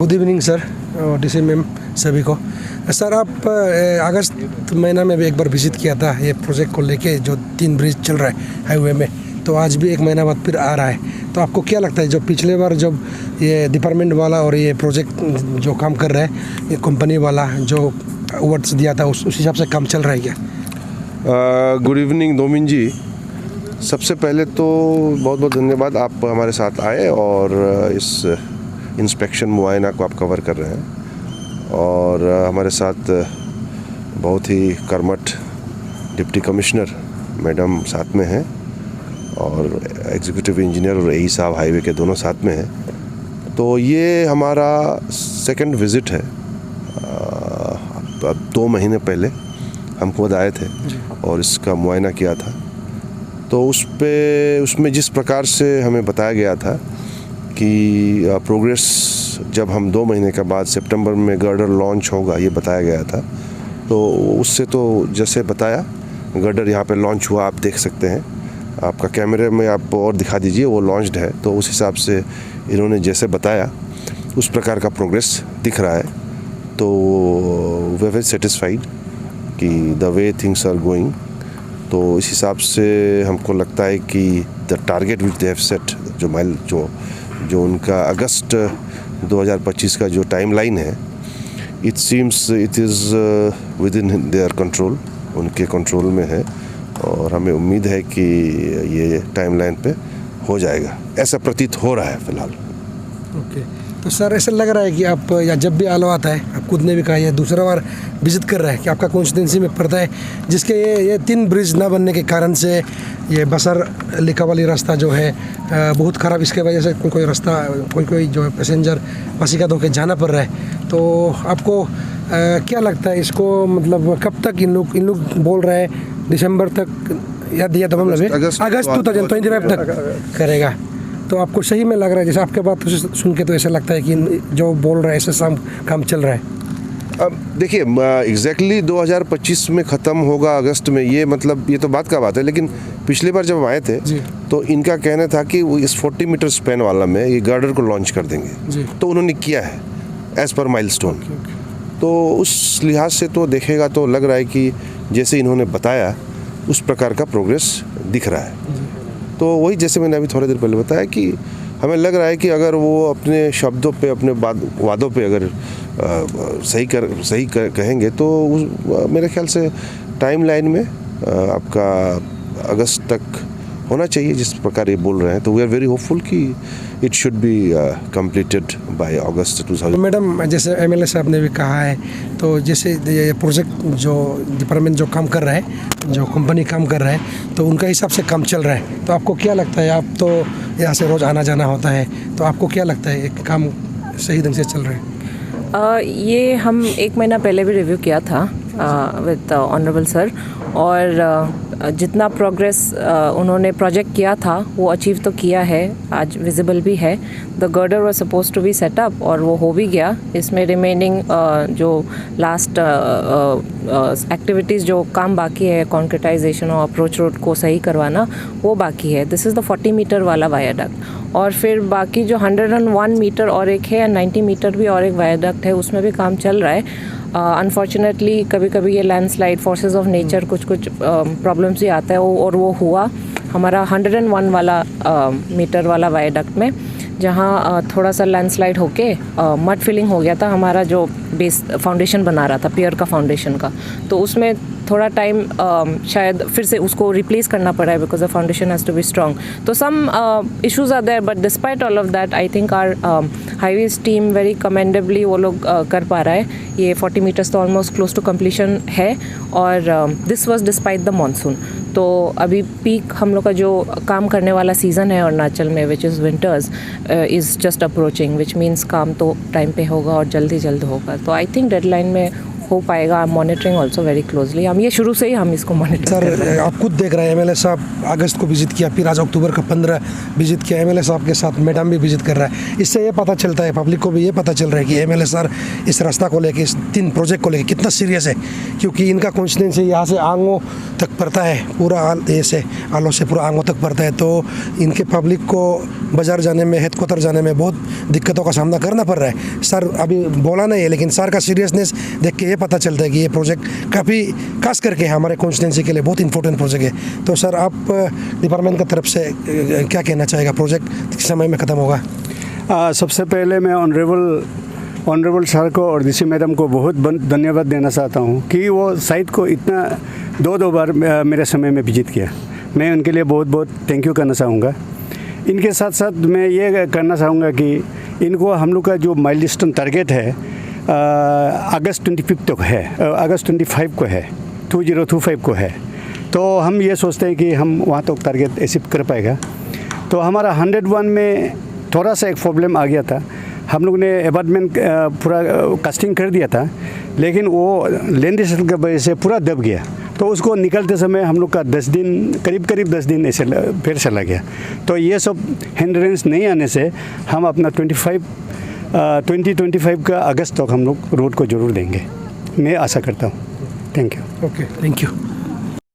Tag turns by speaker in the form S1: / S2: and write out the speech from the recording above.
S1: Good evening sir और DC ma'am सभी को। सर आप अगस्त महीना में भी एक बार विजिट किया था ये प्रोजेक्ट को लेके, जो 3 ब्रिज चल रहा है हाईवे में, तो आज भी 1 महीना बाद फिर आ रहा है। तो आपको क्या लगता है, जो पिछले बार जब ये डिपार्टमेंट वाला और ये प्रोजेक्ट जो काम कर रहा है, ये कंपनी वाला जो वर्ड्स दिया था उस हिसाब से काम चल रहा है क्या?
S2: गुड इवनिंग दोमिन जी। सबसे पहले तो बहुत बहुत धन्यवाद, आप हमारे साथ आए और इस इंस्पेक्शन मुआयना को आप कवर कर रहे हैं। और हमारे साथ बहुत ही कर्मठ डिप्टी कमिश्नर मैडम साथ में हैं और एग्जीक्यूटिव इंजीनियर और एई साहब हाईवे के दोनों साथ में हैं। तो ये हमारा सेकंड विज़िट है। अब 2 महीने पहले हम खुद आए थे और इसका मुआयना किया था। तो उसमें जिस प्रकार से हमें बताया गया था कि प्रोग्रेस जब हम 2 महीने के बाद सितंबर में गर्डर लॉन्च होगा, ये बताया गया था। तो उससे तो जैसे बताया, गर्डर यहाँ पे लॉन्च हुआ, आप देख सकते हैं। आपका कैमरे में आप और दिखा दीजिए, वो लॉन्च्ड है। तो उस हिसाब से इन्होंने जैसे बताया उस प्रकार का प्रोग्रेस दिख रहा है। तो वी आर वेरी सेटिस्फाइड कि the way things are going. तो इस हिसाब से हमको लगता है कि the target which they have set, जो उनका अगस्त 2025 का जो टाइमलाइन है, it seems it is within their control, उनके कंट्रोल में है। और हमें उम्मीद है कि ये टाइमलाइन पे हो जाएगा, ऐसा प्रतीत हो रहा है फ़िलहाल।
S1: ओके, तो सर ऐसा लग रहा है कि आप या जब भी आलो आता है, आप खुद ने भी कहा ये दूसरा बार विजिट कर रहा है कि आपका कॉन्स्टिट्यूंसी में पड़ता है, जिसके ये 3 ब्रिज ना बनने के कारण से ये बसर लिखा वाली रास्ता जो है बहुत ख़राब, इसके वजह से कोई रास्ता कोई जो है पैसेंजर वसीकत होकर जाना पड़ रहा है। तो आपको क्या लगता है इसको, मतलब कब तक इन लोग बोल रहे हैं दिसंबर तक या दिया तो मतलब अगस्त 2025 तक करेगा। तो आपको सही में लग रहा है, जैसे आपके बात सुन के तो ऐसा लगता है कि जो बोल रहा है ऐसे काम चल रहा है?
S2: अब देखिए, एग्जैक्टली 2025 में ख़त्म होगा अगस्त में, ये मतलब ये तो बात का बात है। लेकिन पिछली बार जब हम आए थे तो इनका कहना था कि वो इस 40 मीटर स्पैन वाला में ये गर्डर को लॉन्च कर देंगे। तो उन्होंने किया है एज़ पर माइलस्टोन। तो उस लिहाज से तो देखेगा तो लग रहा है कि जैसे इन्होंने बताया उस प्रकार का प्रोग्रेस दिख रहा है। तो वही जैसे मैंने अभी थोड़ी देर पहले बताया कि हमें लग रहा है कि अगर वो अपने शब्दों पे, अपने वादों पे अगर सही कहेंगे तो मेरे ख्याल से टाइमलाइन में आपका अगस्त तक होना चाहिए जिस प्रकार ये बोल रहे हैं। तो वी आर वेरी होपफुल कि it should be completed by August 2000।
S1: Madam, जैसे एमएलए साहब ने भी कहा है, तो जैसे ये प्रोजेक्ट जो डिपार्टमेंट जो काम कर रहा है, जो कंपनी काम कर रहा है, तो उनका हिसाब से काम चल रहा है। तो आपको क्या लगता है, आप तो यहाँ से रोज़ आना जाना होता है, तो आपको क्या लगता है एक काम सही ढंग से चल रहा है?
S3: ये हम 1 महीना पहले भी रिव्यू किया था विद ऑनरेबल सर, और जितना प्रोग्रेस उन्होंने प्रोजेक्ट किया था वो अचीव तो किया है, आज विजिबल भी है। The girder was suppose to be set up और वो हो भी गया। इसमें रिमेनिंग जो लास्ट एक्टिविटीज़ जो काम बाकी है, कॉन्क्रीटाइजेशन और अप्रोच रोड को सही करवाना, वो बाकी है। दिस इज़ द 40 मीटर वाला वायाडक्ट। और फिर बाकी जो 101 मीटर और एक है, 90 मीटर भी और एक वायाडक्ट है, उसमें भी काम चल रहा है। अनफॉर्चुनेटली कभी कभी ये लैंडस्लाइड, फोर्सेस ऑफ नेचर, कुछ प्रॉब्लम्स भी आता है, और वो हुआ हमारा 101 वाला मीटर वाला वायाडक्ट में, जहाँ थोड़ा सा लैंडस्लाइड होके मड फिलिंग हो गया था। हमारा जो बेस फाउंडेशन बना रहा था पियर का फाउंडेशन का, तो उसमें थोड़ा टाइम शायद फिर से उसको रिप्लेस करना पड़ा है, because the foundation has to be strong. तो some issues are there, but despite all of that I think our highways team very commendably वो लोग कर पा रहा है। ये 40 मीटर्स तो ऑलमोस्ट क्लोज टू कम्प्लीशन है, और this was despite the monsoon. तो अभी पीक हम लोग का जो काम करने वाला सीज़न है अरुणाचल में, which is winters, is just approaching, which means काम तो टाइम पे होगा और जल्द ही जल्द होगा। तो आई थिंक डेडलाइन में हो पाएगा। I am monitoring also very closely. हम ये शुरू से ही हम इसको मॉनिटर कर रहे हैं।
S1: सर आप खुद देख रहे हैं एमएलए साहब अगस्त को विजिट किया, फिर आज अक्टूबर का 15 विजिट किया, एमएलए साहब के साथ मैडम भी विजिट कर रहा है। इससे ये पता चलता है, पब्लिक को भी ये पता चल रहा है कि एमएलए सर इस रास्ता को लेके, इस 3 प्रोजेक्ट को लेके कितना सीरियस है, क्योंकि इनका कॉन्स्टिट्यूंसी यहाँ से आंगों तक पड़ता है, पूरा ऐसे आलो से पूरा आंगों तक पड़ता है। तो इनके पब्लिक को बाज़ार जाने में, हेडक्वार्टर जाने में बहुत दिक्कतों का सामना करना पड़ रहा है। सर अभी बोला नहीं है, लेकिन सर का सीरियसनेस देख के ये पता चलता है कि ये प्रोजेक्ट काफ़ी खास करके हमारे कॉन्स्टिट्यूंसी के लिए बहुत इंपॉर्टेंट प्रोजेक्ट है। तो सर आप डिपार्टमेंट की तरफ से क्या कहना चाहेगा, प्रोजेक्ट किस समय में ख़त्म होगा?
S4: सबसे पहले मैं ऑनरेबल सर को और डीसी मैडम को बहुत धन्यवाद देना चाहता हूँ कि वो साइट को इतना दो बार मेरे समय में विजिट किया। मैं उनके लिए बहुत बहुत थैंक यू करना चाहूँगा। इनके साथ साथ मैं ये करना चाहूँगा कि इनको हम लोग का जो माइलस्टोन टारगेट है अगस्त 25 तक है, अगस्त 25 को है, 2025 को है। तो हम ये सोचते हैं कि हम वहाँ तक टारगेट अचीव कर पाएगा। तो हमारा 101 में थोड़ा सा एक प्रॉब्लम आ गया था। हम लोग ने अपार्टमेंट पूरा कास्टिंग कर दिया था, लेकिन वो लैंड की वजह से पूरा दब गया। तो उसको निकलते समय हम लोग का 10 दिन करीब 10 दिन ऐसे फिर चला गया। तो ये सब हिंड्रेंस नहीं आने से हम अपना 2025 का अगस्त तक हम लोग रोड को ज़रूर देंगे, मैं आशा करता हूँ। Thank you.
S1: Okay, thank you.